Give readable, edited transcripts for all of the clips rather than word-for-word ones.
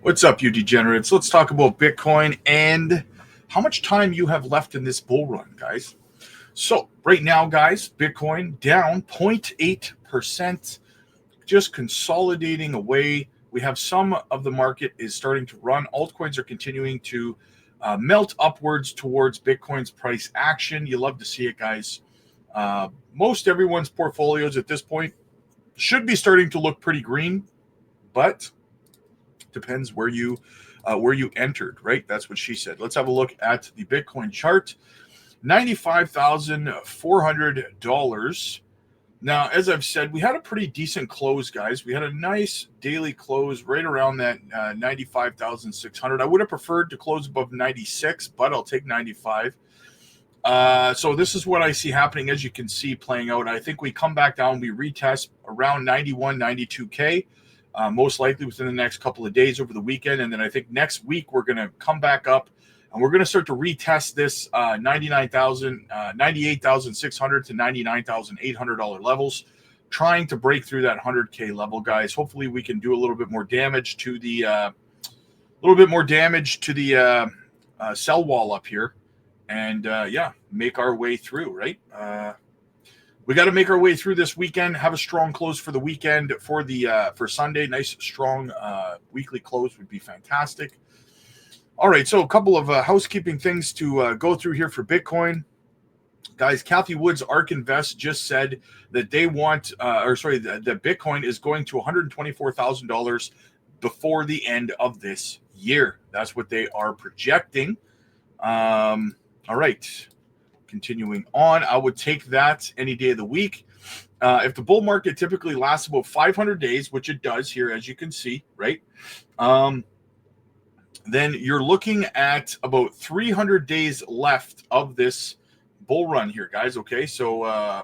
What's up, you degenerates? Let's talk about Bitcoin and how much time you have left in this bull run, guys. So, right now, guys, Bitcoin down 0.8%, just consolidating away. We have some of the market is starting to run. Altcoins are continuing to melt upwards towards Bitcoin's price action. You love to see it, guys. Most everyone's portfolios at this point should be starting to look pretty green, but depends where you entered, right? That's what she said. Let's have a look at the Bitcoin chart. $95,400. Now, as I've said, we had a pretty decent close, guys. We had a nice daily close right around that 95,600. I would have preferred to close above 96, but I'll take 95. So this is what I see happening, as you can see, playing out. I think we come back down, we retest around 91, 92K. Most likely within the next couple of days over the weekend. And then I think next week we're going to come back up and we're going to start to retest this 98,600 to $99,800 levels, trying to break through that 100K level, guys. Hopefully we can do a little bit more damage to the sell wall up here and make our way through, right? We got to make our way through this weekend. Have a strong close for the weekend for Sunday. Nice strong weekly close would be fantastic. All right, so a couple of housekeeping things to go through here for Bitcoin, guys. Kathy Woods, ARK Invest, just said that they want, that Bitcoin is going to $124,000 before the end of this year. That's what they are projecting. All right. Continuing on, I would take that any day of the week. If the bull market typically lasts about 500 days, which it does here, as you can see, right? Then you're looking at about 300 days left of this bull run here, guys. Okay, so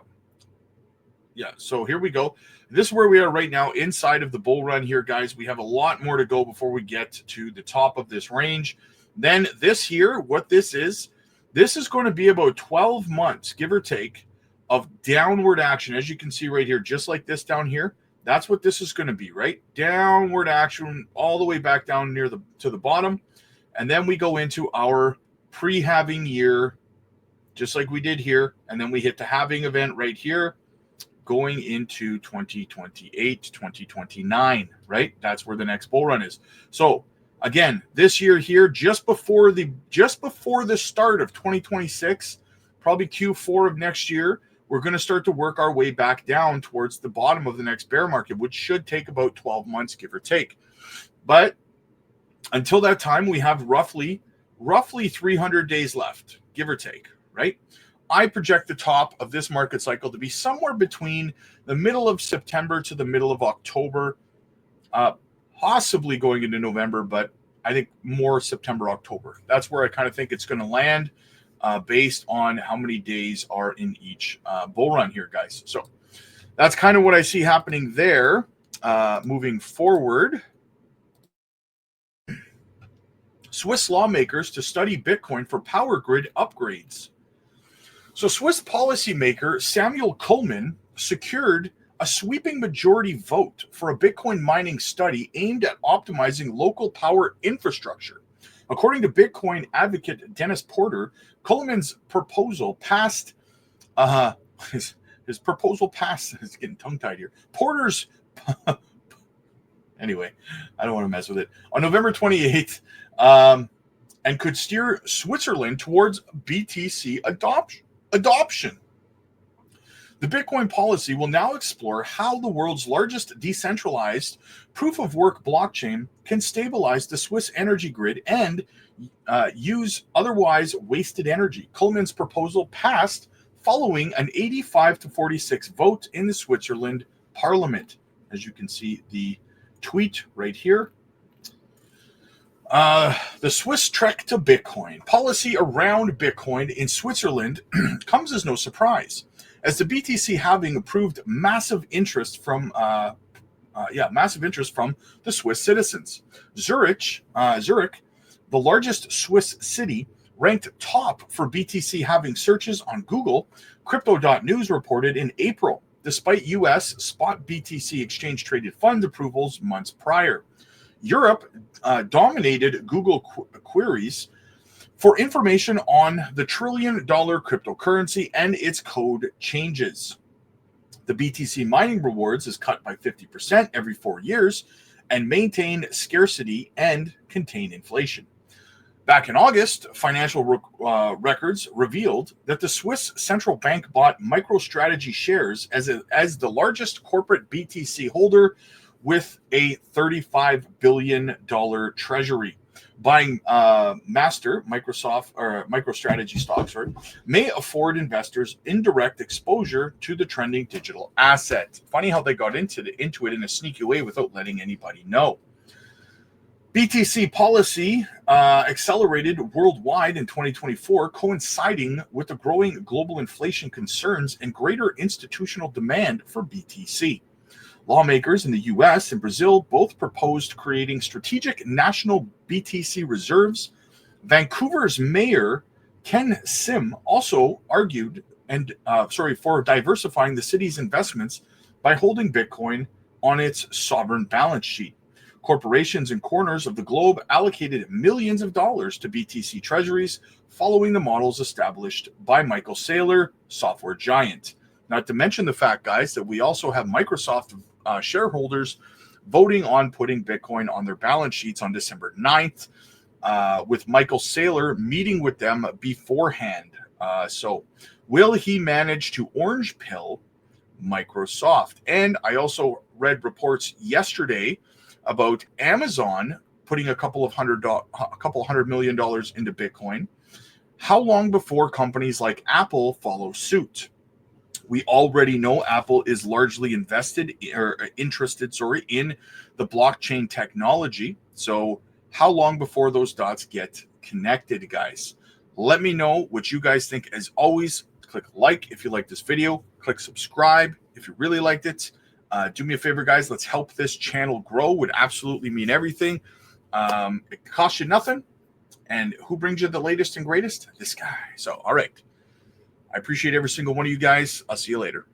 so here we go. This is where we are right now inside of the bull run here, guys. We have a lot more to go before we get to the top of this range. Then this here, what this is going to be about 12 months, give or take, of downward action. As you can see right here, just like this down here, that's what this is going to be, right? Downward action all the way back down to the bottom. And then we go into our pre-halving year, just like we did here. And then we hit the halving event right here, going into 2028, 2029, right? That's where the next bull run is. So again, this year here, just before the start of 2026, probably Q4 of next year, we're going to start to work our way back down towards the bottom of the next bear market, which should take about 12 months, give or take. But until that time, we have roughly 300 days left, give or take, right? I project the top of this market cycle to be somewhere between the middle of September to the middle of October, possibly going into November, but I think more September, October. That's where I kind of think it's going to land based on how many days are in each bull run here, guys. So that's kind of what I see happening there. Moving forward, Swiss lawmakers to study Bitcoin for power grid upgrades. So Swiss policymaker Samuel Kuhlmann secured a sweeping majority vote for a Bitcoin mining study aimed at optimizing local power infrastructure. According to Bitcoin advocate Dennis Porter, Kuhlmann's proposal passed. His proposal passed. It's getting tongue-tied here. Porter's. Anyway, I don't want to mess with it. On November 28th, and could steer Switzerland towards BTC adoption. The Bitcoin policy will now explore how the world's largest decentralized proof-of-work blockchain can stabilize the Swiss energy grid and use otherwise wasted energy. Kuhlmann's proposal passed following an 85-46 vote in the Switzerland parliament. As you can see the tweet right here. The Swiss trek to Bitcoin. Policy around Bitcoin in Switzerland comes as no surprise, as the BTC having approved massive interest from the Swiss citizens. Zurich, the largest Swiss city, ranked top for BTC having searches on Google. Crypto.news reported in April, despite U.S. spot BTC exchange-traded fund approvals months prior. Europe dominated Google queries for information on the $1 trillion cryptocurrency and its code changes. The BTC mining rewards is cut by 50% every 4 years and maintain scarcity and contain inflation. Back in August, financial records revealed that the Swiss central bank bought MicroStrategy shares as the largest corporate BTC holder with a $35 billion treasury. Buying MicroStrategy stocks may afford investors indirect exposure to the trending digital asset. Funny how they got into it in a sneaky way without letting anybody know. BTC policy accelerated worldwide in 2024, coinciding with the growing global inflation concerns and greater institutional demand for BTC. Lawmakers in the US and Brazil both proposed creating strategic national BTC reserves. Vancouver's mayor, Ken Sim, also argued for diversifying the city's investments by holding Bitcoin on its sovereign balance sheet. Corporations in corners of the globe allocated millions of dollars to BTC treasuries, following the models established by Michael Saylor, software giant. Not to mention the fact, guys, that we also have Microsoft shareholders voting on putting Bitcoin on their balance sheets on December 9th, with Michael Saylor meeting with them beforehand. So will he manage to orange pill Microsoft? And I also read reports yesterday about Amazon putting a couple $100 million into Bitcoin. How long before companies like Apple follow suit? We already know Apple is largely interested in the blockchain technology. So how long before those dots get connected, guys? Let me know what you guys think. As always, click like if you like this video. Click subscribe if you really liked it. Do me a favor, guys. Let's help this channel grow. Would absolutely mean everything. It costs you nothing. And who brings you the latest and greatest? This guy. So, all right. I appreciate every single one of you guys. I'll see you later.